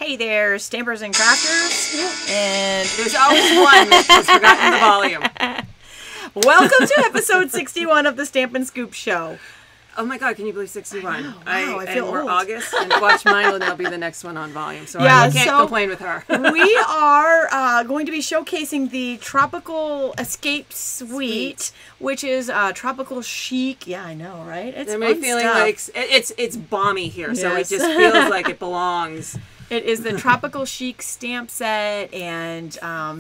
Hey there, stampers and crafters. And there's always one that's forgotten the volume. Welcome to episode 61 of the Stampin Scoop Show. Oh my God, can you believe 61? Wow, I feel and we're old. August, and watch mine will now be the next one on volume, so Yeah, I can't complain with her. We are going to be showcasing the Tropical Escape Suite, which is tropical chic. Yeah, I know, right? It's They're fun feeling stuff. like it's balmy here, so it Yes. just feels like it belongs. It is the Tropical Chic stamp set and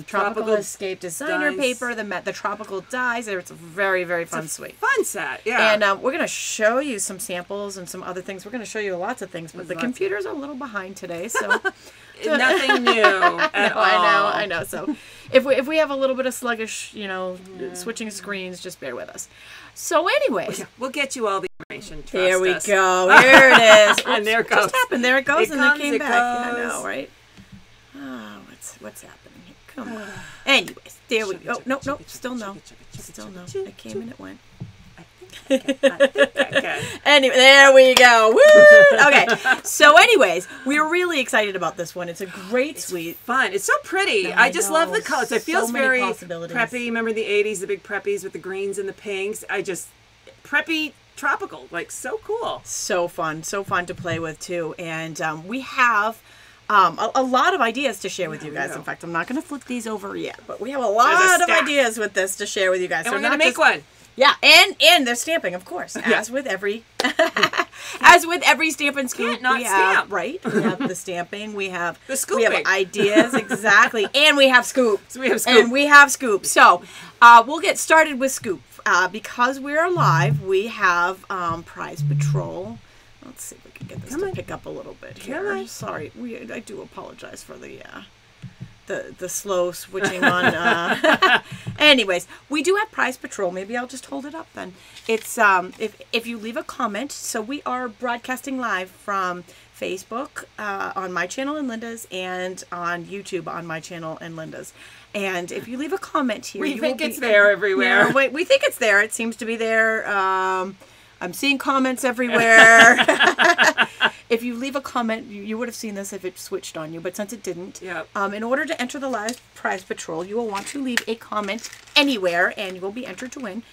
Tropical Escape designer dies. paper, the tropical dies. It's a very, very fun suite. Fun set, yeah. And we're going to show you some samples and some other things. We're going to show you lots of things, but the computers are a little behind today, so nothing new at all. I know. So if we have a little bit of sluggish, switching screens, just bear with us. So anyways, we'll get you all the information. Trust there we us. go. Here it is. And there it goes. Just happened. There it goes, and comes, it came it back. goes. I know, right? Oh, what's happening here? Come on. Anyways, there we go. No, still no. Still no. It came and it went. I think I can. Anyway, there we go. Woo! Okay. So anyways, we're really excited about this one. It's a great suite. Fun. It's so pretty. I just love the colors. It feels very preppy. Remember the 80s, the big preppies with the greens and the pinks? Preppy tropical. Like, so cool. So fun to play with too. And we have a lot of ideas to share with you guys. In fact, I'm not going to flip these over yet, but we have a lot of ideas with this to share with you guys. And we're going to make one. Yeah, and they're stamping, of course, as with every Stampin' Scoop. We have right. We have the stamping. We have the scooping. We have ideas, exactly, and we have scoop. So we have scoop. And we have scoop. So we'll get started with scoop because we're live. We have Prize Patrol. Let's see if we can get this to pick up a little bit here. Sorry, I do apologize for the slow switching on. Anyways, we do have Prize Patrol. Maybe I'll just hold it up then. It's if you leave a comment. So we are broadcasting live from Facebook on my channel and Linda's, and on YouTube on my channel and Linda's. And if you leave a comment here, we think it's there everywhere. Yeah, we think it's there. It seems to be there. I'm seeing comments everywhere. If you leave a comment, you would have seen this if it switched on you, but since it didn't, in order to enter the live Prize Patrol, you will want to leave a comment anywhere, and you will be entered to win.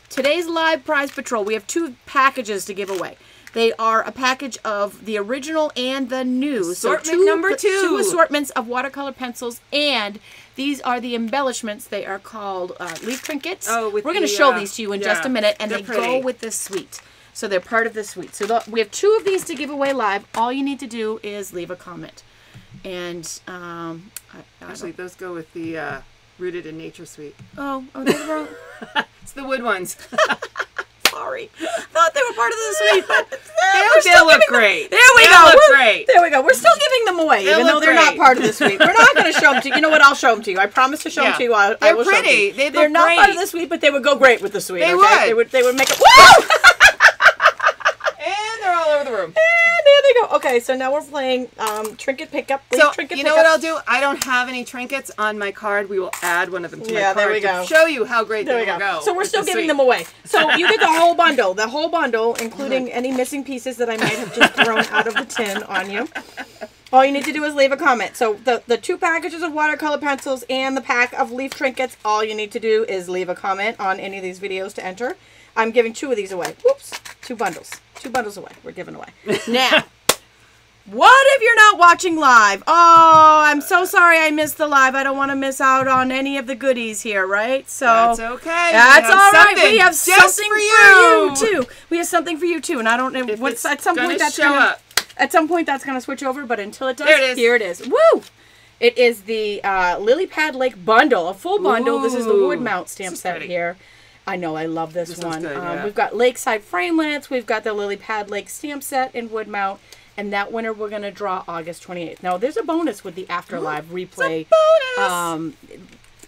Today's live Prize Patrol, we have 2 packages to give away. They are a package of the original and the new. Assortment number 2. 2 assortments of watercolor pencils, and these are the embellishments. They are called leaf trinkets. We're going to show these to you in just a minute, and they go with this suite. So they're part of this suite. So we have 2 of these to give away live. All you need to do is leave a comment. And actually, those go with the Rooted in Nature suite. Oh, they're wrong. It's the wood ones. Sorry. Thought they were part of the suite, but they'll look great. There we go. Great. There we go. We're still giving them away, even though they're not part of the suite. We're not going to show them to you. You know what? I'll show them to you. I promise to show them to you. I will pretty. Show them to you. They're Look not great. part of the suite, but they would go great with the suite. They would. They would make it. Woo! And they're all over the room. And there they go. Okay, so now we're playing trinket pickup. So you know what I'll do? I don't have any trinkets on my card. We will add one of them to my card there we go. to show you how great they will go. So we're still giving them away. So you get the whole bundle, including any missing pieces that I might have just thrown out of the tin on you. All you need to do is leave a comment. So the 2 packages of watercolor pencils and the pack of leaf trinkets, all you need to do is leave a comment on any of these videos to enter. I'm giving 2 of these away. Whoops. 2 bundles. 2 bundles away. We're giving away. Now, what if you're not watching live? Oh, I'm so sorry I missed the live. I don't want to miss out on any of the goodies here, right? So that's okay. That's all right. We have something for you too. We have something for you too, and I don't know what's at some point that's going to at some point that's going to switch over, but until it does, here it is. Woo! It is the Lily Pad Lake bundle, a full bundle. This is the wood mount stamp set here. I know, I love this one. Good, we've got Lakeside Framelits. We've got the Lily Pad Lake stamp set in wood mount. And that winner we're going to draw August 28th. Now, there's a bonus with the After Live replay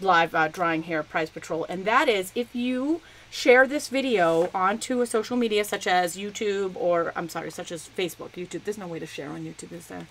live drawing here, Prize Patrol. And that is if you share this video onto a social media such as YouTube or, such as Facebook. YouTube. There's no way to share on YouTube, is there?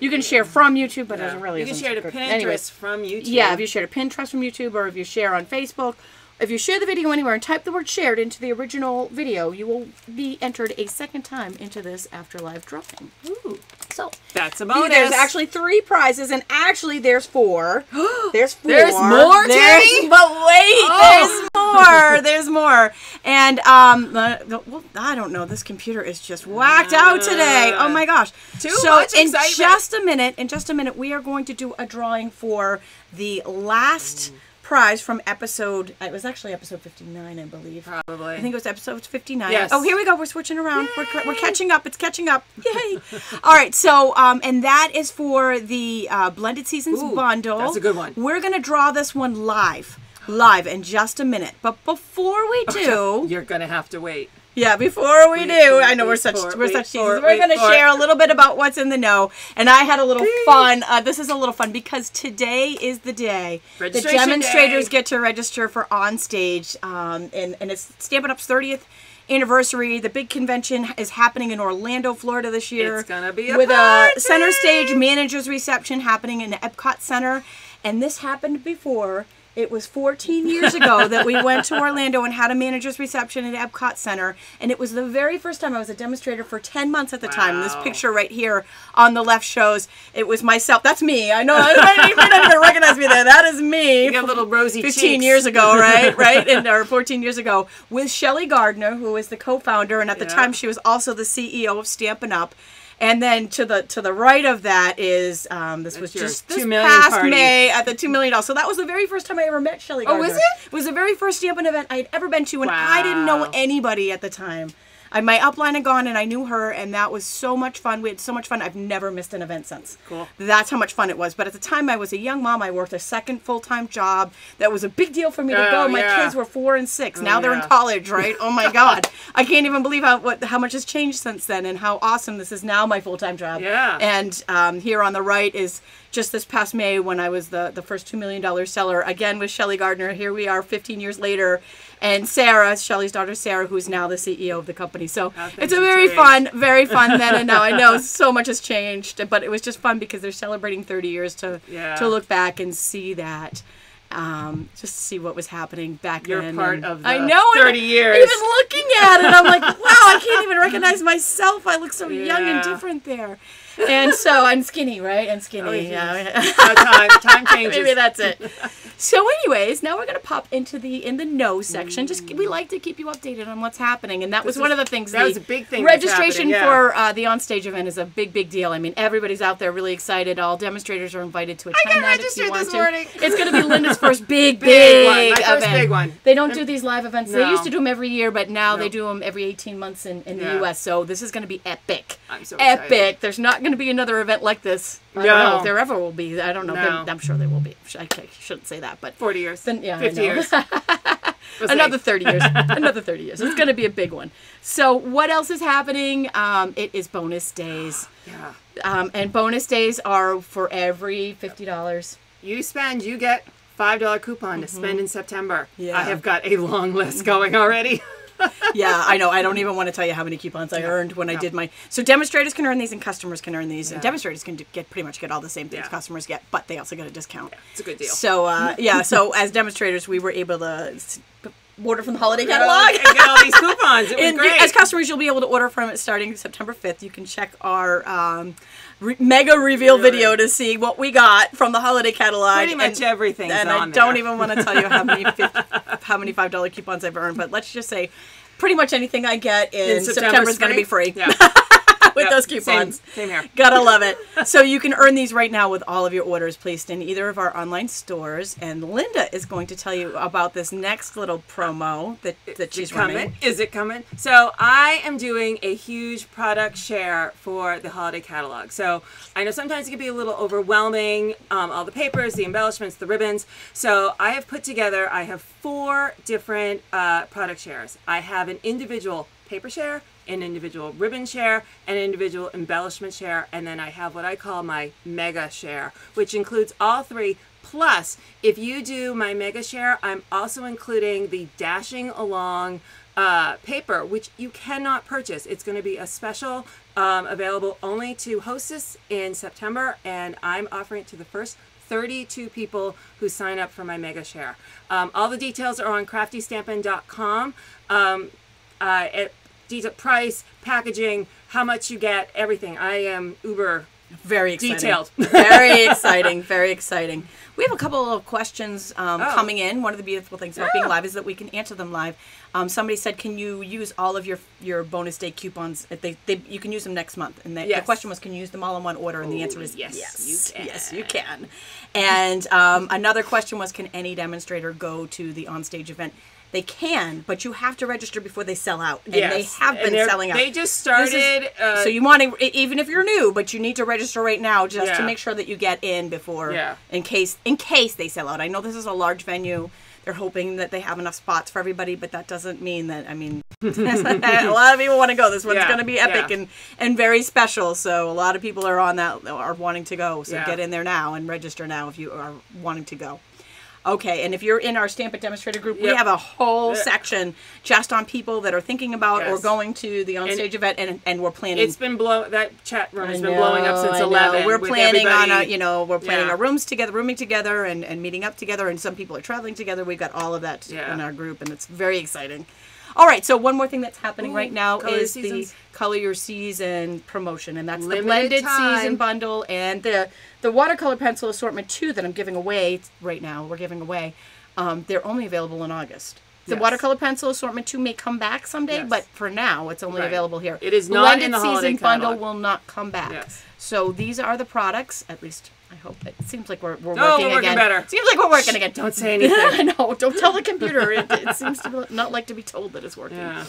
You can share from YouTube, but it really isn't. You can share to Pinterest from YouTube. Yeah, if you share to Pinterest from YouTube or if you share on Facebook If you share the video anywhere and type the word shared into the original video, you will be entered a second time into this afterlife drawing. Ooh. So that's a bonus. There's actually 3 prizes, and actually there's 4. There's 4. There's more, Tami? But wait, there's more. And well, I don't know. This computer is just whacked out today. Oh my gosh. Too much excitement. In just a minute, we are going to do a drawing for the last prize from episode, it was actually episode 59, I believe. Probably. I think it was episode 59. Yes. Oh, here we go. We're switching around. We're catching up. It's catching up. Yay. All right. So, and that is for the Blended Seasons bundle. That's a good one. We're going to draw this one live in just a minute. But before we do... You're going to have to wait. Yeah, before we do, I know we're such teasers. We're going to share a little bit about what's in the know. And I had a little fun. This is a little fun because today is the day the demonstrators get to register for On Stage. And it's Stampin' Up's 30th anniversary. The big convention is happening in Orlando, Florida this year. It's going to be a with party. A center stage manager's reception happening in the Epcot Center. And this happened before. It was 14 years ago that we went to Orlando and had a manager's reception at Epcot Center. And it was the very first time I was a demonstrator for 10 months at the time. This picture right here on the left shows it was myself. That's me. I know. You might not even recognize me there. That is me. You got little rosy 15 years ago, right? Or 14 years ago with Shelly Gardner, who is the co-founder. And at the time, she was also the CEO of Stampin' Up! And then to the right of that is this was just this past May at the $2 million. So that was the very first time I ever met Shelly Gardner. Oh, was it? It was the very first Stampin' event I had ever been to, and I didn't know anybody at the time. My upline had gone, and I knew her, and that was so much fun. We had so much fun. I've never missed an event since. Cool. That's how much fun it was. But at the time, I was a young mom. I worked a second full-time job. That was a big deal for me to go. My kids were 4 and 6. Now they're in college, right? Oh, my God. I can't even believe how much has changed since then and how awesome this is now my full-time job. Yeah. And here on the right is just this past May when I was the first $2 million seller, again with Shelly Gardner. Here we are 15 years later. And Sarah, Shelly's daughter Sarah, who's now the CEO of the company. So it's a very fun then and now. I know so much has changed, but it was just fun because they're celebrating 30 years to look back and see that. Just to see what was happening back then. You're part of the I know, 30 years. Even looking at it, I'm like, wow, I can't even recognize myself. I look so young and different there. And so I'm skinny, right? And skinny. Time changes. Maybe that's it. So anyways, now we're going to pop into the in the know section. We like to keep you updated on what's happening. And that was one of the things. That was a big thing. Registration for the On-Stage event is a big, big deal. I mean, everybody's out there really excited. All demonstrators are invited to attend that if you want to. Morning. It's going to be Linda's first big one. My first big one. They don't do these live events. No. They used to do them every year, but now they do them every 18 months in the U.S. So this is going to be epic. I'm so excited. Epic. There's not going to be another event like this. I don't know if there ever will be. I don't know. No. I'm sure there will be. I shouldn't say that, but 40 years. Then, 50 years. Another 30 years. Another 30 years. It's going to be a big one. So what else is happening? It is bonus days. And bonus days are for every $50. You spend, you get $5 coupon to spend in September. I have got a long list going already. I know. I don't even want to tell you how many coupons I earned when I did my... So demonstrators can earn these and customers can earn these. And demonstrators can pretty much get all the same things customers get, but they also get a discount. It's a good deal. So, so as demonstrators, we were able to order from the holiday catalog. And get all these coupons. It was great. As customers, you'll be able to order from it starting September 5th. You can check our... mega reveal video to see what we got from the holiday catalog. Pretty much everything's on there. And I don't even want to tell you how many $5 coupons I've earned, but let's just say pretty much anything I get in September is going to be free. With those coupons. Same here. Gotta love it. So you can earn these right now with all of your orders placed in either of our online stores. And Linda is going to tell you about this next little promo that she's running. Is it coming? So I am doing a huge product share for the holiday catalog. So I know sometimes it can be a little overwhelming, all the papers, the embellishments, the ribbons. So I have put together, I have 4 different product shares. I have an individual paper share, an individual ribbon share, an individual embellishment share, and then I have what I call my mega share, which includes all 3. Plus, if you do my mega share, I'm also including the Dashing Along paper, which you cannot purchase. It's going to be a special available only to Hostess in September, and I'm offering it to the first 32 people who sign up for my mega share. All the details are on craftystampin.com. Price, packaging, how much you get, everything. I am uber very exciting. Detailed. Very exciting. Very exciting. We have a couple of questions coming in. One of the beautiful things about being live is that we can answer them live. Somebody said, can you use all of your bonus day coupons? You can use them next month. And the question was, can you use them all in one order? And the answer is yes. You can. Yes, you can. And another question was, can any demonstrator go to the onstage event? They can, but you have to register before they sell out. And they have been selling out. They just started. So you want to, even if you're new, but you need to register right now just to make sure that you get in before, in case they sell out. I know this is a large venue. They're hoping that they have enough spots for everybody, but that doesn't mean that, I mean, a lot of people want to go. This one's going to be epic and very special. So a lot of people are on that, are wanting to go. So get in there now and register now if you are wanting to go. Okay, and if you're in our Stamp It Demonstrator group, we have a whole section just on people that are thinking about or going to the onstage event, and we're planning. It's been that chat room has been blowing up since 11. We're planning on we're planning our rooming together, and meeting up together, and some people are traveling together. We've got all of that in our group, and it's very exciting. All right, so one more thing that's happening right now is the Color Your Season promotion, and that's the blended season bundle and the watercolor pencil assortment 2 that I'm giving away right now. We're giving away. They're only available in August. The watercolor pencil assortment 2 may come back someday, but for now it's only available here. It is not in the holiday season bundle will not come back. Yes. So these are the products, at least I hope. It seems like we're working again. Better. Seems like we're working again. Don't say anything. No, don't tell the computer. It seems to not like to be told that it's working. Yeah.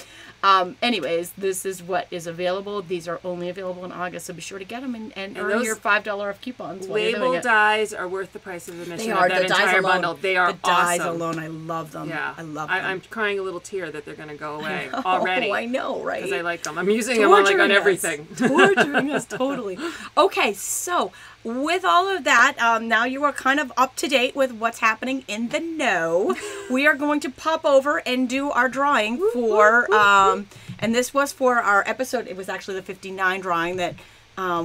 Anyways, this is what is available. These are only available in August, so be sure to get them and earn your $5 off coupons. Label dies are worth the price of admission. They are. That the dies entire alone. Bundle. They are the dies awesome. alone. I love them. Yeah, I love them. I'm crying a little tear that they're going to go away already. Oh, I know, right? Because I like them. I'm using them on everything. Torturing us, totally. Okay, so with all of that, now you are kind of up to date with what's happening in the know. We are going to pop over and do our drawing for, and this was for our episode. It was actually the 59 drawing that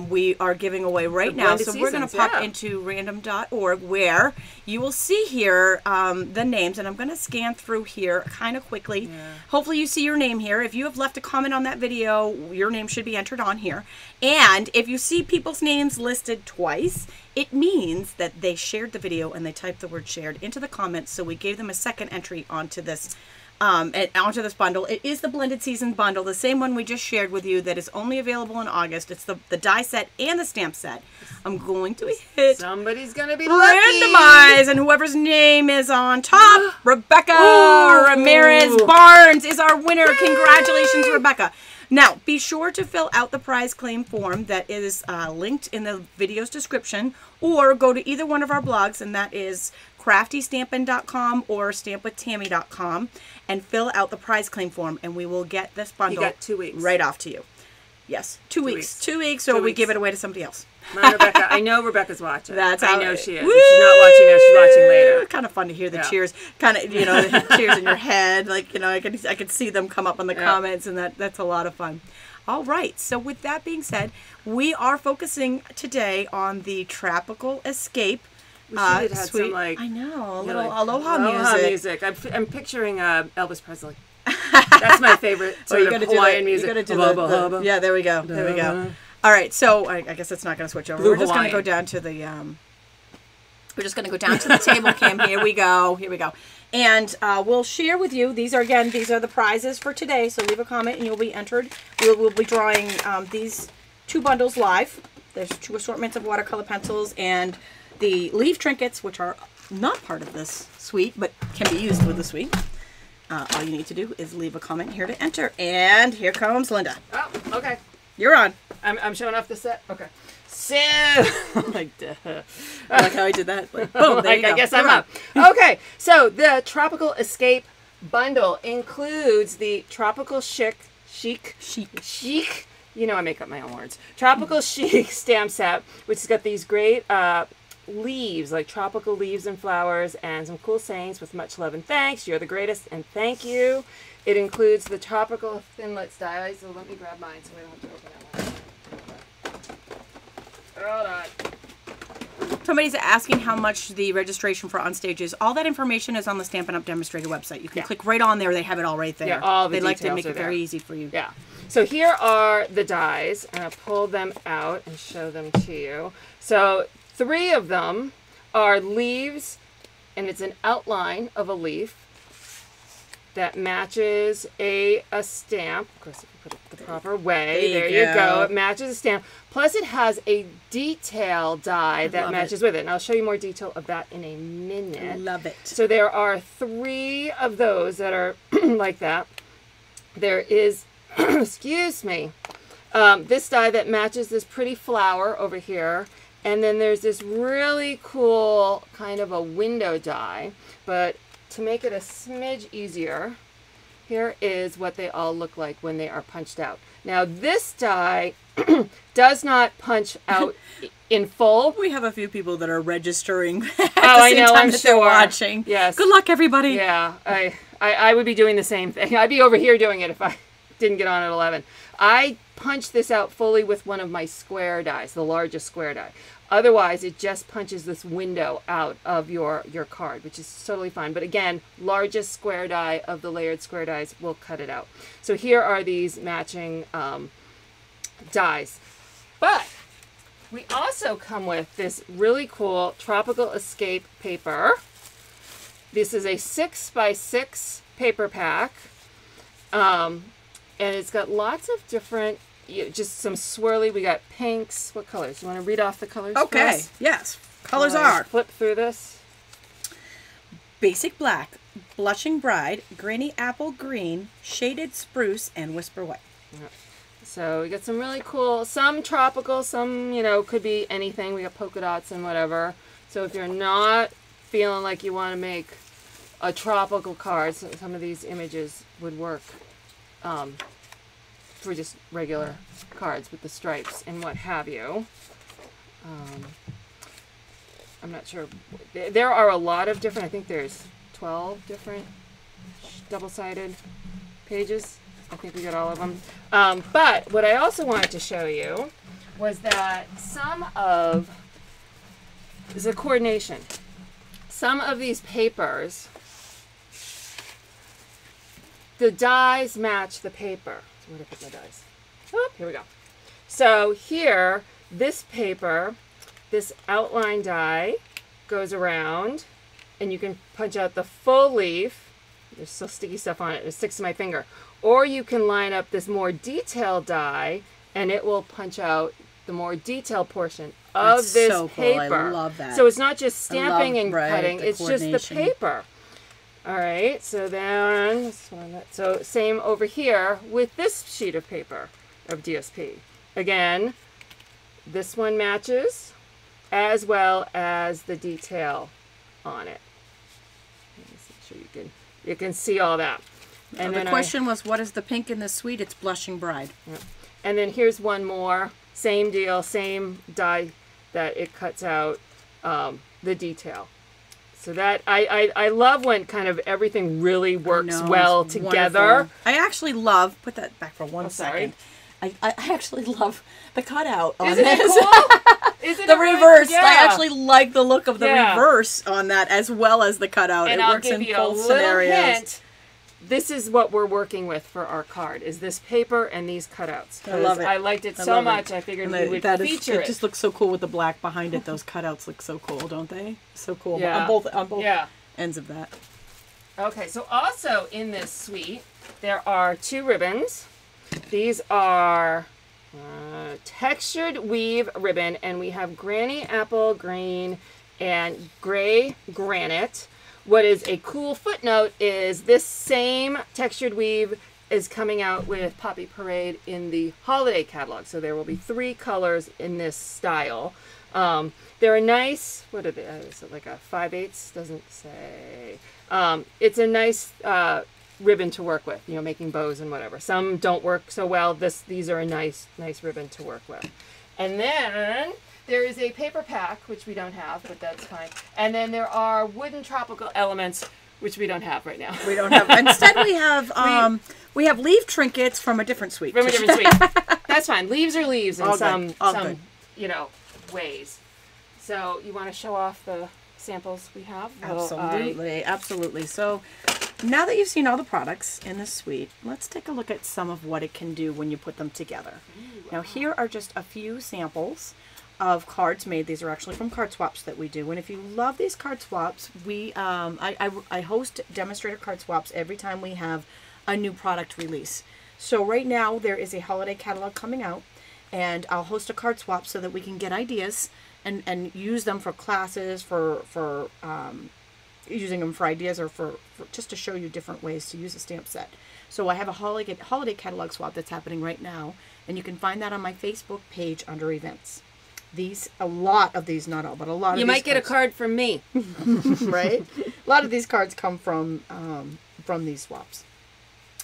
we are giving away right now. So we're going to pop into random.org where you will see here the names, and I'm going to scan through here kind of quickly. Yeah. Hopefully you see your name here. If you have left a comment on that video, your name should be entered on here. And if you see people's names listed twice, it means that they shared the video and they typed the word shared into the comments, so we gave them a second entry onto this bundle. It is the blended season bundle, the same one we just shared with you that is only available in August. It's the die set and the stamp set. I'm going to hit somebody's gonna be lucky. Randomize, and whoever's name is on top, Rebecca Ramirez Barnes is our winner. Yay! Congratulations, Rebecca. Now, be sure to fill out the prize claim form that is linked in the video's description, or go to either one of our blogs, and that is craftystampin.com or stampwithtami.com, and fill out the prize claim form, and we will get this bundle. You got 2 weeks. Right off to you. Yes, 2 weeks. 2 weeks, or we give it away to somebody else. My Rebecca, I know Rebecca's watching. I know she is. If she's not watching now, she's watching later. Kind of fun to hear the cheers, kind of, the cheers in your head. Like, I could see them come up on the comments, and that's a lot of fun. All right, so with that being said, we are focusing today on the Tropical Escape suite. Some, like, I know, a little aloha music. I'm picturing Elvis Presley. That's my favorite sort of Hawaiian music. Yeah, there we go. There we go. All right, so I guess it's not going to switch over. We're just going to go down to the table cam. Here we go. And we'll share with you. These are the prizes for today. So leave a comment and you'll be entered. We'll be drawing these 2 bundles live. There's 2 assortments of watercolor pencils and the leaf trinkets, which are not part of this suite, but can be used with the suite. All you need to do is leave a comment here to enter. And here comes Linda. Oh, okay. You're on. I'm showing off the set. Okay. So, like how I did that. Like, boom, there you go. I guess I'm up. Okay, so the Tropical Escape bundle includes the Tropical Chic. I make up my own words. Tropical Chic stamp set, which has got these great leaves, like tropical leaves and flowers, and some cool sayings with much love and thanks. You're the greatest, and thank you. It includes the Tropical Thinlits die. So let me grab mine so we don't have to open that one. Hold on. Somebody's asking how much the registration for On Stage is. All that information is on the Stampin' Up! Demonstrator website. You can click right on there. They have it all right there. Yeah, all the They like to details make it there. very easy for you. Yeah. So here are the dies, and I'll pull them out and show them to you. So 3 of them are leaves, and it's an outline of a leaf that matches a stamp. Of course, if you put it the proper way, there you go. It matches a stamp. Plus, it has a detail die that matches with it. And I'll show you more detail of that in a minute. Love it. So there are 3 of those that are like that. There is, excuse me, this die that matches this pretty flower over here. And then there's this really cool kind of a window die. But to make it a smidge easier, here is what they all look like when they are punched out. Now this die does not punch out in full. We have a few people that are registering at Oh, the I same know, time I'm that they're sure. watching. Yes. Good luck, everybody. Yeah, I would be doing the same thing. I'd be over here doing it if I didn't get on at 11. I punched this out fully with one of my square dies, the largest square die. Otherwise, it just punches this window out of your card, which is totally fine. But again, largest square die of the layered square dies will cut it out. So here are these matching dies. But we also come with this really cool Tropical Escape paper. This is a 6x6 paper pack. And it's got lots of different, just some swirly. We got pinks. What colors? You want to read off the colors? Okay. Yes. Colors are flip through this. Basic Black, Blushing Bride, Granny Apple Green, Shaded Spruce, and Whisper White. So we got some really cool, some tropical, some, could be anything. We got polka dots and whatever. So if you're not feeling like you want to make a tropical card, some of these images would work. For just regular cards with the stripes and what have you. I'm not sure. There are a lot of different, I think there's 12 different double-sided pages. I think we got all of them. But what I also wanted to show you was that is a coordination. Some of these papers, the dies match the paper. Where did I put my dies? Oh, here we go. So here, this paper, this outline die goes around, and you can punch out the full leaf. There's still sticky stuff on it. It sticks to my finger. Or you can line up this more detailed die, and it will punch out the more detailed portion of this so paper. Cool. I love that. So it's not just stamping and cutting. It's just the paper. All right, so then, so same over here with this sheet of paper of DSP. Again, this one matches as well as the detail on it. Let me see, sure you can see all that. And the question was, what is the pink in the suite? It's Blushing Bride. Yeah. And then here's one more, same deal, same die that it cuts out the detail. So that, I love when kind of everything really works well together. Wonderful. I actually love, put that back for one second. I actually love the cutout on Isn't this. it cool? Isn't the it really? reverse. Yeah. I actually like the look of the reverse on that as well as the cutout. And it I'll works give in you both a little scenarios. hint. This is what we're working with for our card, is this paper and these cutouts. I love it. I liked it so much, I figured we would feature it. It just looks so cool with the black behind it. Those cutouts look so cool, don't they? So cool. Yeah. On both ends of that. Okay, so also in this suite, there are 2 ribbons. These are textured weave ribbon, and we have Granny Apple Green and Gray Granite. What is a cool footnote is this same textured weave is coming out with Poppy Parade in the holiday catalog. So there will be 3 colors in this style. They're a nice, what are they? Is it like a 5/8? Doesn't say. It's a nice ribbon to work with, making bows and whatever. Some don't work so well. These are a nice ribbon to work with. And then there is a paper pack, which we don't have, but that's fine. And then there are wooden tropical elements, which we don't have right now. We don't have. Instead, we have leaf trinkets from a different suite. From a different suite. That's fine. Leaves are leaves in all some good. ways. So you want to show off the samples we have? Absolutely, absolutely. So now that you've seen all the products in this suite, let's take a look at some of what it can do when you put them together. Ooh, now here are just a few samples of cards made. These are actually from card swaps that we do. And if you love these card swaps, I host Demonstrator card swaps every time we have a new product release. So right now there is a holiday catalog coming out, and I'll host a card swap so that we can get ideas and use them for classes, for using them for ideas, or for just to show you different ways to use a stamp set. So I have a holiday catalog swap that's happening right now, and you can find that on my Facebook page under events. A lot of these, not all, but a lot of these. You might get a card from me. Right? A lot of these cards come from these swaps.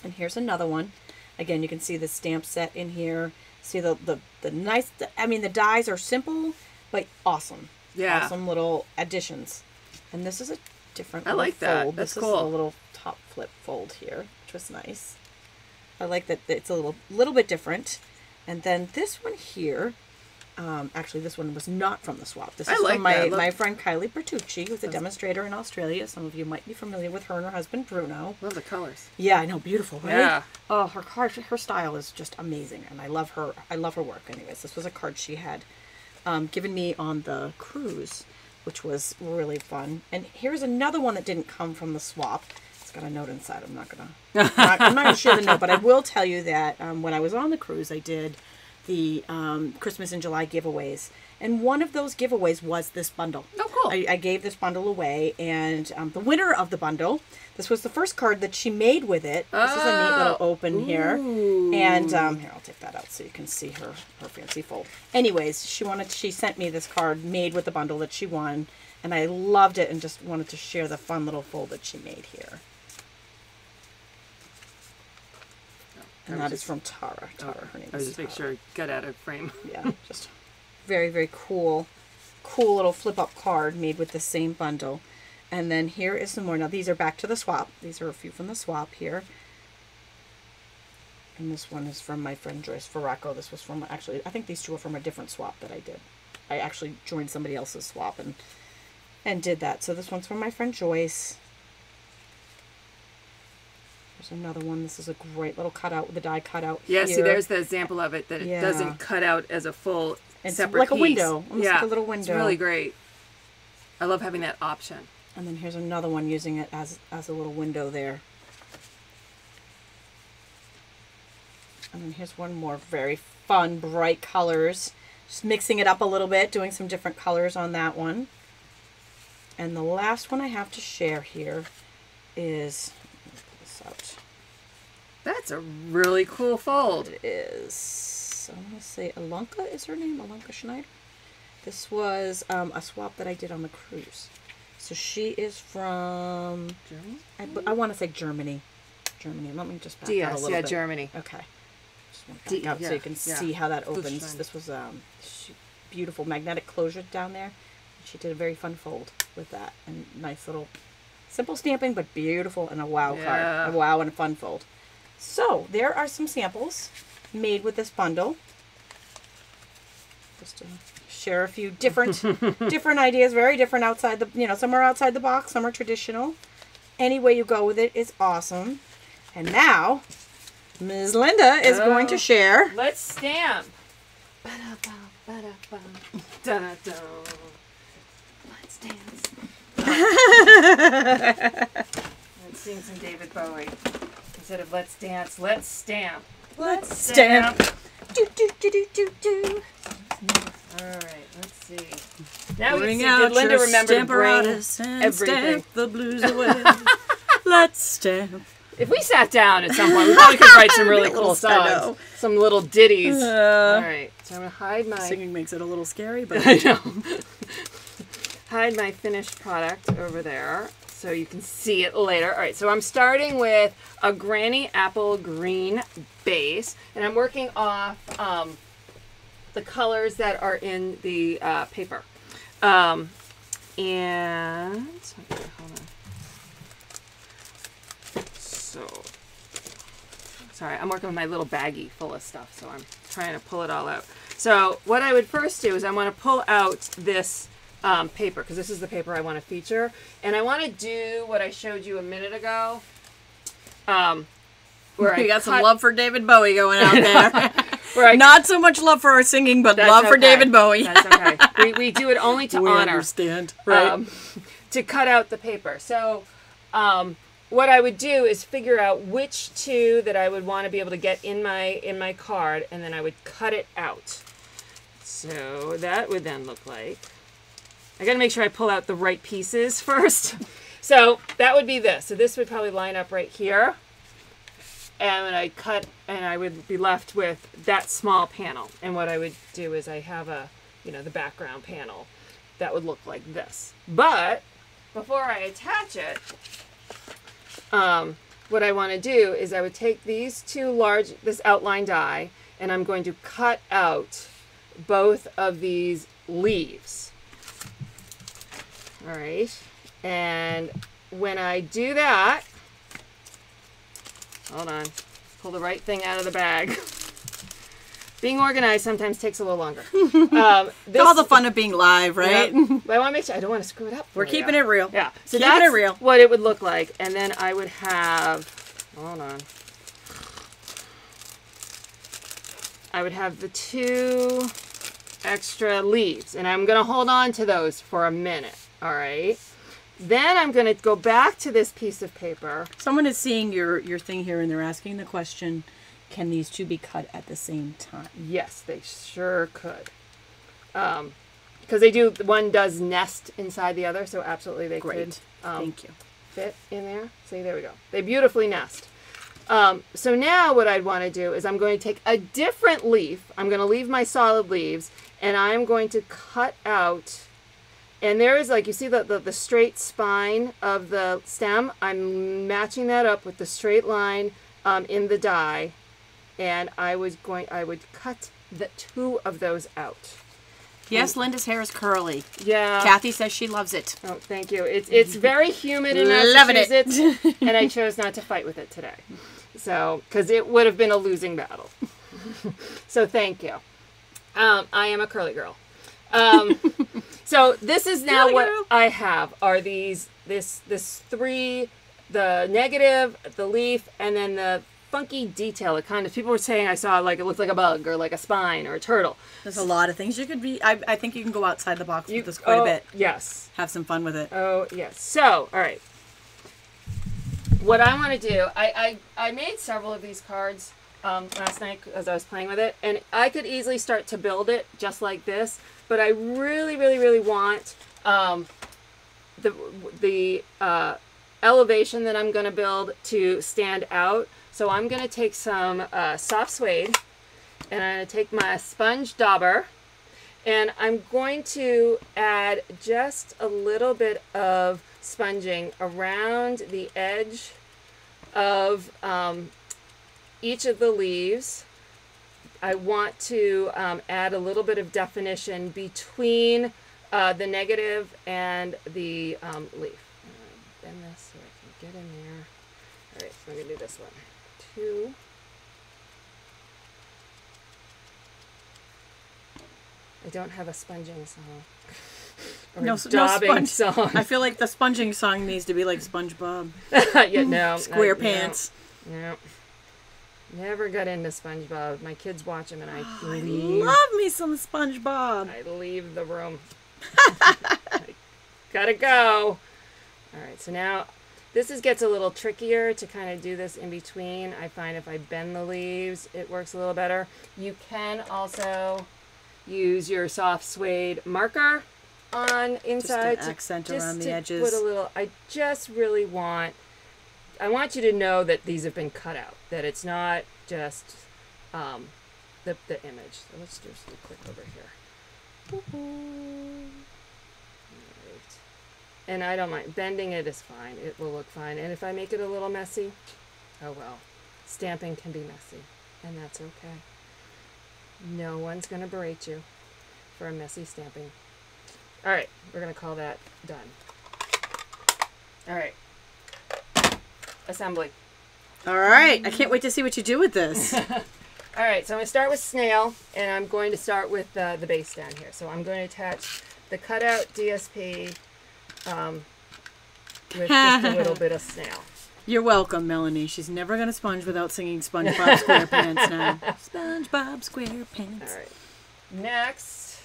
And here's another one. Again, you can see the stamp set in here. See the nice, I mean, the dies are simple, but awesome. Yeah. Awesome little additions. And this is a different I like fold. That's this cool. is a little top flip fold here, which was nice. I like that it's a little bit different. And then this one here, actually this one was not from the swap. This is from my friend Kylie Bertucci, who's a demonstrator in Australia. Some of you might be familiar with her and her husband Bruno. Love the colors. Yeah, I know, beautiful, right? Yeah. Oh, her style is just amazing, and I love her work. Anyways, this was a card she had given me on the cruise, which was really fun. And here's another one that didn't come from the swap. It's got a note inside. I'm not gonna share the note, but I will tell you that when I was on the cruise, I did the Christmas in July giveaways, and one of those giveaways was this bundle. Oh, cool. I gave this bundle away, and the winner of the bundle, this was the first card that she made with it. This is a neat little open here. And here, I'll take that out so you can see her fancy fold. Anyways, she sent me this card made with the bundle that she won, and I loved it and just wanted to share the fun little fold that she made here. And that is from Tara. Her name is I was just Tara. make sure it got out of frame. Yeah, just very, very cool little flip-up card made with the same bundle. And then here is some more. Now, these are back to the swap. These are a few from the swap here. And this one is from my friend Joyce Farraco. This was from, actually, I think these two are from a different swap that I did. I actually joined somebody else's swap and did that. So this one's from my friend Joyce. There's another one. This is a great little cutout with the die cutout Yeah, here. see, there's the example of it, that it doesn't cut out as a full separate like piece. a window. Almost like a little window. It's really great. I love having that option. And then here's another one using it as a little window there. And then here's one more. Very fun, bright colors. Just mixing it up a little bit, doing some different colors on that one. And the last one I have to share here is... out. That's a really cool fold. It is. I'm going to say Alonka is her name. Alonka Schneider. This was a swap that I did on the cruise. So she is from Germany. I want to say Germany. Let me just back out a little bit. Germany. Okay. Just want to back out so you can see how that opens. This was beautiful magnetic closure down there. She did a very fun fold with that, and nice little. Simple stamping, but beautiful, and a wow card. A wow and a fun fold. So, there are some samples made with this bundle. Just to share a few different ideas, very different outside the, some are outside the box, some are traditional. Any way you go with it is awesome. And now, Ms. Linda is going to share. Let's stamp. Let's dance. Let's sing some David Bowie. Instead of let's dance, let's stamp. Let's stamp. Do, do, do, do, do, do. Alright, let's see. Now Bring we out did Linda your remember to bring stamparatus and everything. stamp the blues away. Let's stamp. If we sat down at some point, we probably could write some really cool songs. Some little ditties. Alright, so I'm going to hide my... Singing makes it a little scary, but... I know. Hide my finished product over there so you can see it later. Alright, so I'm starting with a Granny Apple Green base, and I'm working off the colors that are in the paper. And... Okay, hold on. So, sorry, I'm working with my little baggie full of stuff, so I'm trying to pull it all out. So what I would first do is I want to pull out this paper, because this is the paper I want to feature. And I want to do what I showed you a minute ago. Where you got some love for David Bowie going out there. Not so much love for our singing, but love for David Bowie. That's okay. We do it only to honor. Understand. Right. To cut out the paper. So what I would do is figure out which two that I would want to be able to get in my card, and then I would cut it out. So that would then look like, I got to make sure I pull out the right pieces first. So that would be this. So this would probably line up right here. And when I cut, and I would be left with that small panel. And what I would do is I have the background panel that would look like this. But before I attach it, what I want to do is I would take these this outline die, and I'm going to cut out both of these leaves. All right. And when I do that, hold on, pull the right thing out of the bag. Being organized sometimes takes a little longer. It's all the fun of being live, right? Yeah, but I want to make sure I don't want to screw it up. We're keeping it real. Yeah. So keeping that's it real. What it would look like. And then I would have, hold on. I would have the 2 extra leaves. And I'm going to hold on to those for a minute. All right. Then I'm going to go back to this piece of paper. Someone is seeing your thing here, and they're asking the question, can these two be cut at the same time? Yes, they sure could. Because one does nest inside the other, so absolutely they could. Thank you. Fit in there. See, there we go. They beautifully nest. So now what I'd want to do is I'm going to take a different leaf. I'm going to leave my solid leaves, and I'm going to cut out. And there is, like, you see the straight spine of the stem? I'm matching that up with the straight line in the die. And I would cut the 2 of those out. Yes, Linda's hair is curly. Yeah. Kathy says she loves it. Oh, thank you. It's very humid in Massachusetts, and I chose not to fight with it today. So, because it would have been a losing battle. So thank you. I am a curly girl. So this is now what I have are this 3, the negative, the leaf, and then the funky detail. It kind of, people were saying I saw like it looked like a bug or like a spine or a turtle. There's a lot of things you could be. I think you can go outside the box with this quite a bit. Yes. Have some fun with it. Oh yes. So all right. What I want to do, I made several of these cards last night as I was playing with it, and I could easily start to build it just like this, but I really want the elevation that I'm going to build to stand out. So I'm going to take some soft suede, and I'm going to take my sponge dauber, and I'm going to add just a little bit of sponging around the edge of each of the leaves. I want to add a little bit of definition between the negative and the leaf. Bend this so I can get in there. All right, so I'm going to do this one. 2. I don't have a sponging song. Or no daubing song. I feel like the sponging song needs to be like SpongeBob. Yeah, no. SquarePants. No. Never got into SpongeBob. My kids watch him, and I love me some SpongeBob. I leave the room. I gotta go. All right, so now this gets a little trickier to kind of do this in between. I find if I bend the leaves, it works a little better. You can also use your soft suede marker on inside just an accent around the to edges. Put a little. I just really want. I want you to know that these have been cut out. That it's not just the image. So let's just do a quick over here. Right. And I don't mind bending it is fine. It will look fine. And if I make it a little messy, oh well. Stamping can be messy, and that's okay. No one's gonna berate you for a messy stamping. All right, we're gonna call that done. All right. Assembly. All right. I can't wait to see what you do with this. All right, so I'm going to start with snail, and I'm going to start with the base down here. So I'm going to attach the cutout DSP with just a little bit of snail. You're welcome, Melanie. She's never going to sponge without singing SpongeBob SquarePants now. SpongeBob SquarePants. All right. Next,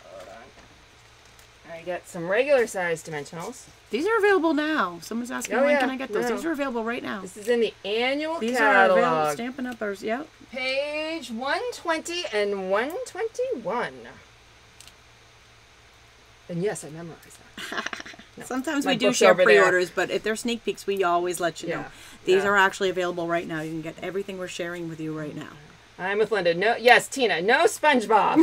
hold on. I get some regular size dimensionals. These are available now. Someone's asking when can I get those. These are available right now. This is in the annual These catalog. Are available. Stampin' Uppers, yep. Page 120 and 121. And yes, I memorized that. No. Sometimes we do share pre-orders, but if they're sneak peeks, we always let you know. These are actually available right now. You can get everything we're sharing with you right now. I'm with Linda. No, yes, Tina. No SpongeBob.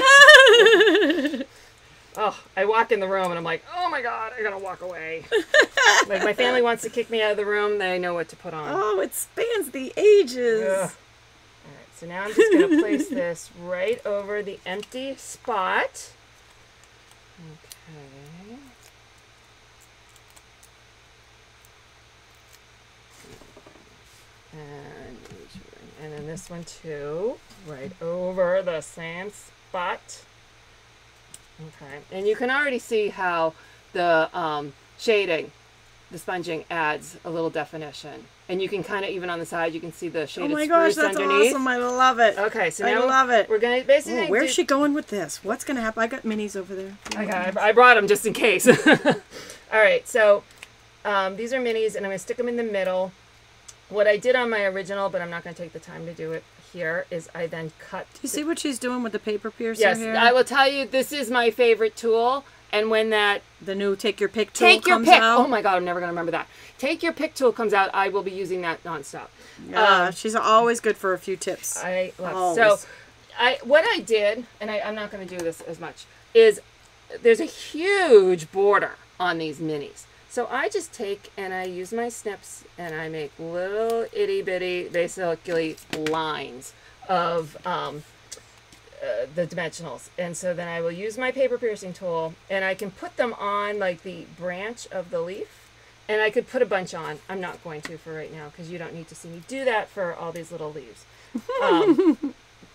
Oh, I walk in the room and I'm like, oh my God, I gotta walk away. Like my family wants to kick me out of the room, they know what to put on. Oh, it spans the ages. Ugh. All right, so now I'm just gonna place this right over the empty spot. Okay. And then this one too, right over the same spot. Okay, and you can already see how the shading, the sponging adds a little definition. And you can kind of, even on the side, you can see the shaded spruce underneath. Oh my gosh, that's awesome. I love it. Okay, so now I love it. We're going to basically... where's she going with this? What's going to happen? I got minis over there. Okay, I brought them just in case. All right, so these are minis, and I'm going to stick them in the middle. What I did on my original, but I'm not going to take the time to do it here, is I then cut... Do you see what she's doing with the paper piercer here? Yes, I will tell you, this is my favorite tool. And when that... The new Take Your Pick tool comes out. Oh my God, I'm never going to remember that. Take Your Pick tool comes out, I will be using that nonstop. Yeah, she's always good for a few tips. I love it. So, what I did, and I'm not going to do this as much, is there's a huge border on these minis. So I just take and I use my snips and I make little itty bitty, basically lines of the dimensionals. And so then I will use my paper piercing tool and I can put them on like the branch of the leaf. And I could put a bunch on. I'm not going to for right now because you don't need to see me do that for all these little leaves.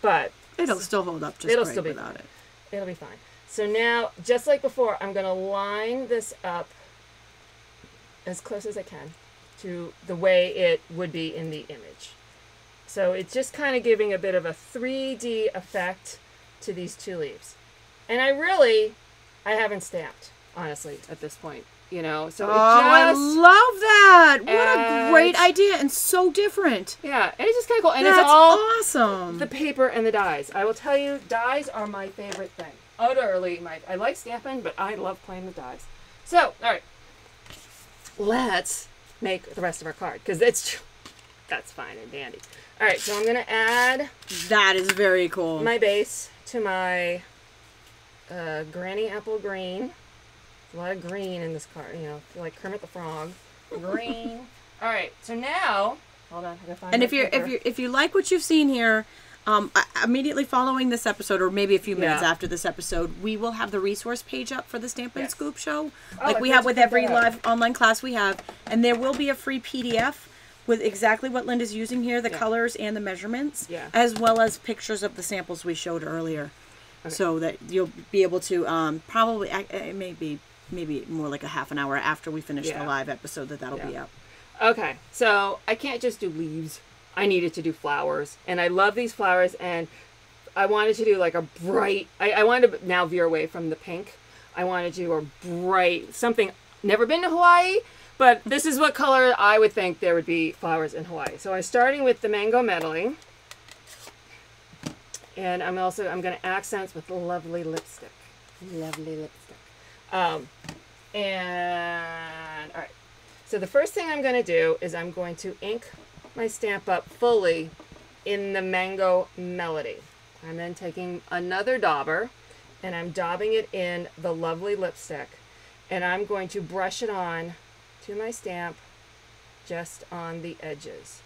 But it'll still hold up just great without it. It'll be fine. So now, just like before, I'm going to line this up as close as I can to the way it would be in the image. So it's just kind of giving a bit of a 3D effect to these two leaves. And I haven't stamped, honestly, at this point. You know, so I love that. What a great idea and so different. Yeah, and it's just kind of cool. And that's it's all awesome. The paper and the dies. I will tell you, dies are my favorite thing. Utterly I like stamping, but I love playing with dies. So, all right. Let's make the rest of our card because that's fine and dandy. All right, so I'm going to add... That is very cool. ...my base to my Granny Apple Green. A lot of green in this card, you know, like Kermit the Frog. Green. All right, so now, hold on, I gotta find. And if you like what you've seen here, immediately following this episode, or maybe a few minutes after this episode, we will have the resource page up for the Stampin' Scoop Show, like we have with every live online class we have, and there will be a free PDF with exactly what Linda's using here, the colors and the measurements, as well as pictures of the samples we showed earlier, so that you'll be able to probably maybe more like a half an hour after we finish the live episode that'll be up. Okay, so I can't just do leaves. I needed to do flowers. And I love these flowers. And I wanted to do like a bright... I wanted to now veer away from the pink. I wanted to do a bright... Something... Never been to Hawaii, but this is what color I would think there would be flowers in Hawaii. So I'm starting with the mango medley. And I'm going to accent with lovely lipstick. Lovely lipstick. And all right, so the first thing I'm going to do is I'm going to ink my stamp up fully in the mango melody. I'm then taking another dauber and I'm daubing it in the lovely lipstick, and I'm going to brush it on to my stamp just on the edges.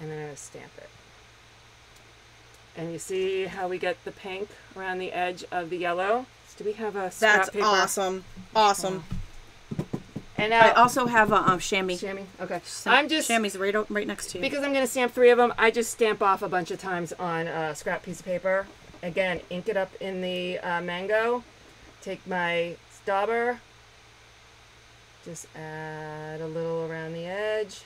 And then I'm going to stamp it. And you see how we get the pink around the edge of the yellow? Do we have a scrap paper? That's awesome. Awesome. And now I also have a chamois. chamois. Okay. Chamois right next to you. Because I'm going to stamp 3 of them, I just stamp off a bunch of times on a scrap piece of paper. Again, ink it up in the mango. Take my stobber. Just add a little around the edge.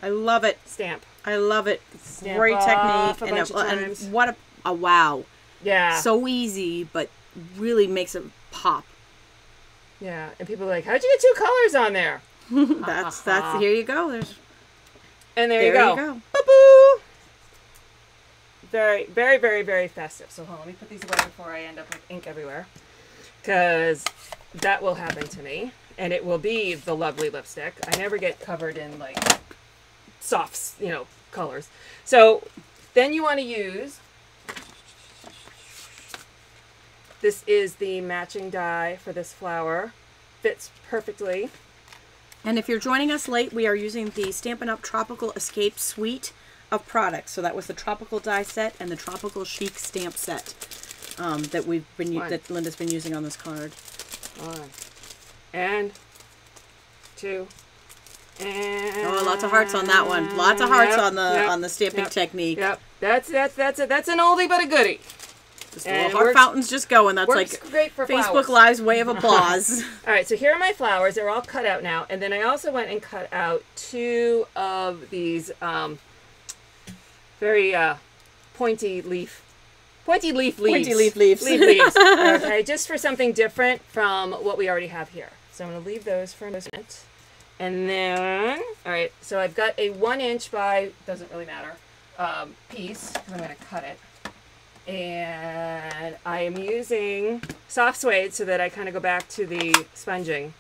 I love it. Stamp. I love it. Stamp Great off technique. a bunch of times. And what a wow. Yeah. So easy, but really makes it pop. Yeah. And people are like, how'd you get 2 colors on there? That's here you go. And there you go. Boo-boo. Very, very, very, very festive. So hold on, let me put these away before I end up with ink everywhere. Because that will happen to me. And it will be the lovely lipstick. I never get covered in like softs, colors. So then you want to use, this is the matching die for this flower. Fits perfectly. And if you're joining us late, we are using the Stampin' Up! Tropical Escape suite of products. So that was the Tropical Die set and the Tropical Chic stamp set that Linda's been using on this card. 1 and 2 and lots of hearts on that one. Lots of hearts on the stamping technique. Yep, that's an oldie but a goodie. Just the little heart fountain's just going. That's like great for Facebook flowers. Live's way of applause. All right, so here are my flowers. They're all cut out now, and then I also went and cut out 2 of these very pointy leaf leaves. Pointy leaf leaves. Leaf leaves. Okay, just for something different from what we already have here. So I'm going to leave those for a minute. And then, all right, so I've got a 1 inch by, doesn't really matter, piece. I'm going to cut it. And I am using soft suede so that I kind of go back to the sponging.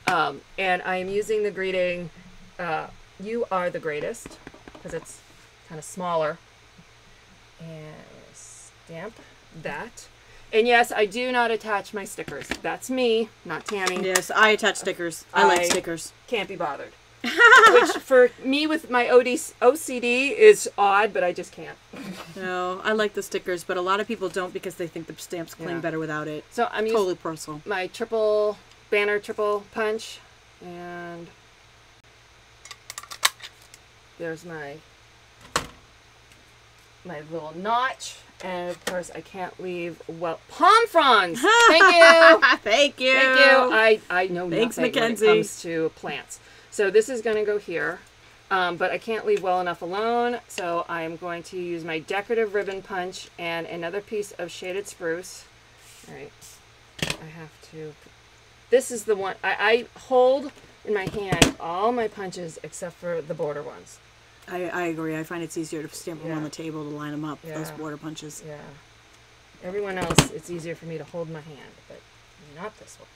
And I am using the greeting, you are the greatest, because it's kind of smaller. And stamp that. And yes, I do not attach my stickers. That's me, not Tami. Yes, I attach stickers. I like stickers. Can't be bothered. Which for me with my OCD is odd, but I just can't. No, I like the stickers, but a lot of people don't because they think the stamps cling better without it. So I'm totally using personal. My banner triple punch, and there's my little notch. And of course, I can't leave palm fronds. Thank you. Thank you. Thank you. I know Thanks, nothing Mackenzie. when it comes to plants. So this is going to go here, but I can't leave well enough alone. So I am going to use my decorative ribbon punch and another piece of shaded spruce. All right, I have to. This is the one I hold in my hand all my punches except for the border ones. I agree. I find it's easier to stamp them on the table to line them up, those border punches. Yeah. Everyone else, it's easier for me to hold my hand, but not this one.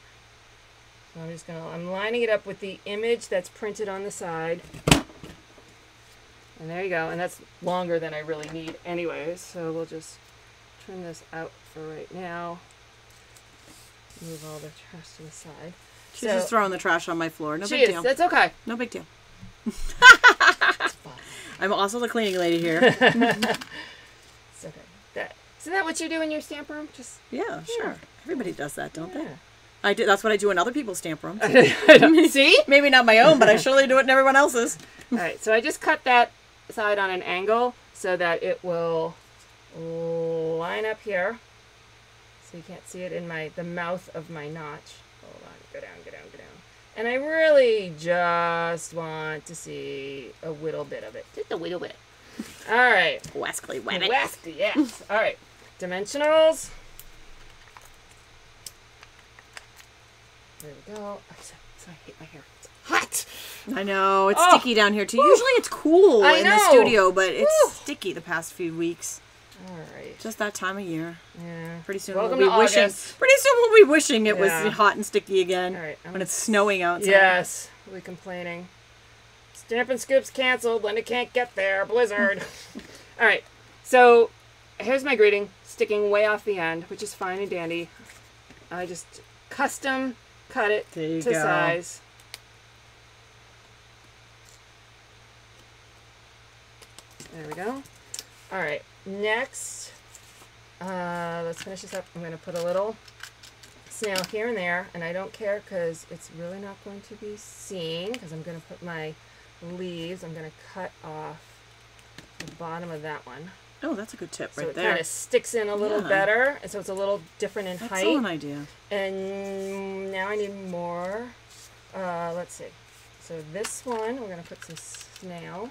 So I'm just I'm lining it up with the image that's printed on the side. And there you go. And that's longer than I really need anyways. So we'll just trim this out for right now. Move all the trash to the side. She's just throwing the trash on my floor. No she big is. deal. That's okay. No big deal. I'm also the cleaning lady here. It's okay. Isn't that what you do in your stamp room? Just sure. Everybody does that, don't they? I do. That's what I do in other people's stamp rooms. See? Maybe not my own, but I surely do it in everyone else's. All right. So I just cut that side on an angle so that it will line up here. So you can't see it in the mouth of my notch. Hold on. Go down, go down, go down. And I really just want to see a little bit of it. Just a little bit. All right. Wascally wet it. Wascally, yes. All right. Dimensionals. There we go. So I hate my hair. It's hot. I know. It's sticky down here, too. Usually it's cool in the studio, but it's sticky the past few weeks. All right. Just that time of year. Yeah. Pretty soon Welcome we'll be to wishing. August. Pretty soon we'll be wishing it was hot and sticky again. All right. When it's snowing outside. Yes. We'll be complaining. Stampin' Scoop's canceled. Linda can't get there. Blizzard. All right. So here's my greeting, sticking way off the end, which is fine and dandy. I just custom cut it to size. There we go. All right. Next, let's finish this up. I'm going to put a little snail here and there, and I don't care because it's really not going to be seen because I'm going to put my leaves, I'm going to cut off the bottom of that one. Oh, that's a good tip right there. So it kind of sticks in a little better, and so it's a little different in height. That's an idea. And now I need more. Let's see. So this one, we're going to put some snail.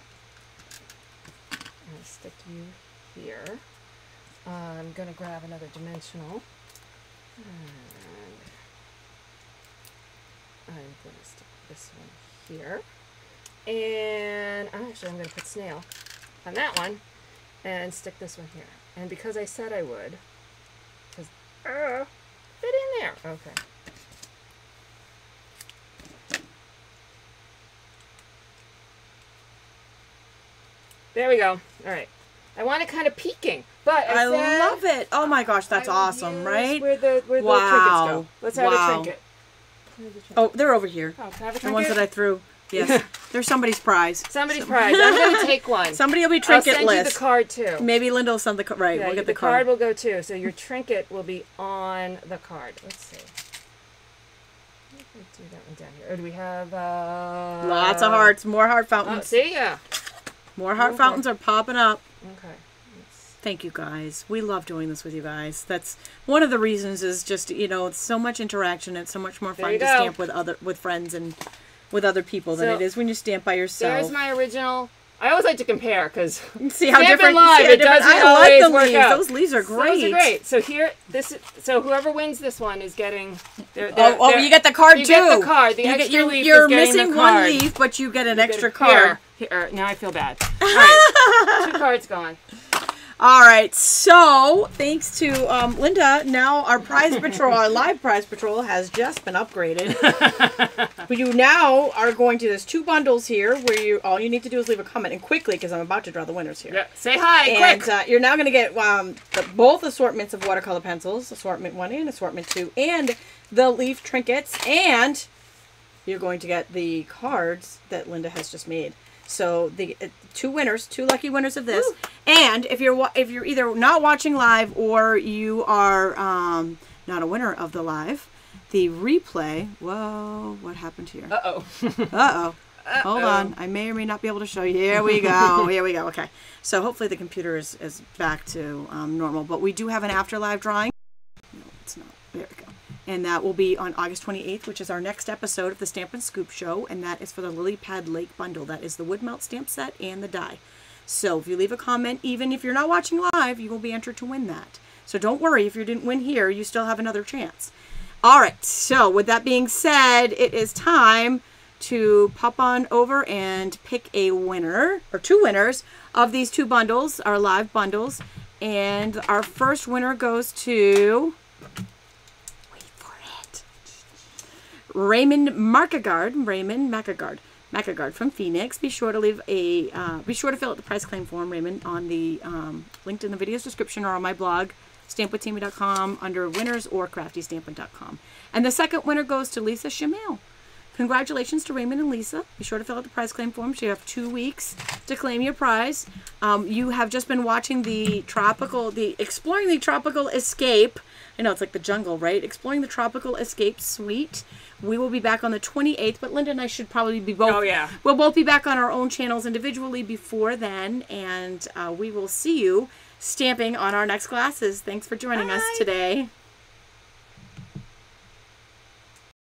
I'm going to stick you here. I'm going to grab another dimensional. And I'm going to stick this one here. And actually, I'm going to put snail on that one. And stick this one here. And because I said I would, because fit in there. Okay. There we go. All right. I want it kind of peeking, but I love it. Oh my gosh, that's awesome, right? Where the trinkets go. Let's add a trinket. Oh, they're over here. Oh, can I have a trinket? The ones that I threw. Yes, they're somebody's prize. Somebody's prize. I'm going to take one. Somebody will be trinket list. I'll send you the card too. Maybe Linda will send the card. Right, yeah, we'll get the card. card will go too. So your trinket will be on the card. Let's see. Let's do that one down here. Oh, do we have lots of hearts? More heart fountains. Oh, see ya. More heart fountains are popping up. Okay. Thank you guys. We love doing this with you guys. That's one of the reasons is just, you know, it's so much interaction. It's so much more fun to stamp with friends and with other people than it is when you stamp by yourself. There's my original. I always like to compare because see how different live. It doesn't I like the work leaves. out. Those leaves are great. Those are great. So here, so whoever wins this one is getting. You get the card too. You get the card. The extra leaf you're is getting missing the card. one leaf, but you get an extra card. Here, now I feel bad. All right, 2 cards gone. All right, so thanks to Linda, now our prize patrol, our live prize patrol has just been upgraded. But you now are going to, there's 2 bundles here where all you need to do is leave a comment, and quickly because I'm about to draw the winners here. Yeah, say hi, quick. And you're now going to get both assortments of watercolor pencils, assortment 1 and assortment 2, and the leaf trinkets, and you're going to get the cards that Linda has just made. So the 2 winners, 2 lucky winners of this. Woo. And if you're either not watching live or you are not a winner of the live, the replay. Whoa, what happened here? Uh-oh. Uh-oh. Hold on. I may or may not be able to show you. Here we go. Here we go. Okay. So hopefully the computer is back to normal. But we do have an after live drawing. No, it's not. There we go. And that will be on August 28th, which is our next episode of the Stampin' Scoop Show. And that is for the Lily Pad Lake bundle. That is the wood melt stamp set and the die. So if you leave a comment, even if you're not watching live, you will be entered to win that. So don't worry, if you didn't win here, you still have another chance. All right, so with that being said, it is time to pop on over and pick a winner, or 2 winners, of these 2 bundles, our live bundles. And our first winner goes to... Raymond Macagard from Phoenix. Be sure to leave be sure to fill out the prize claim form, Raymond, on the linked in the video's description or on my blog, stampwithtami.com, under winners or craftystampin.com. And the second winner goes to Lisa Shamail. Congratulations to Raymond and Lisa. Be sure to fill out the prize claim form. So you have 2 weeks to claim your prize. You have just been watching Exploring the Tropical Escape. I know, it's like the jungle, right? Exploring the Tropical Escape Suite. We will be back on the 28th, but Linda and I should probably be both. Oh, yeah. We'll both be back on our own channels individually before then, and we will see you stamping on our next classes. Thanks for joining us today.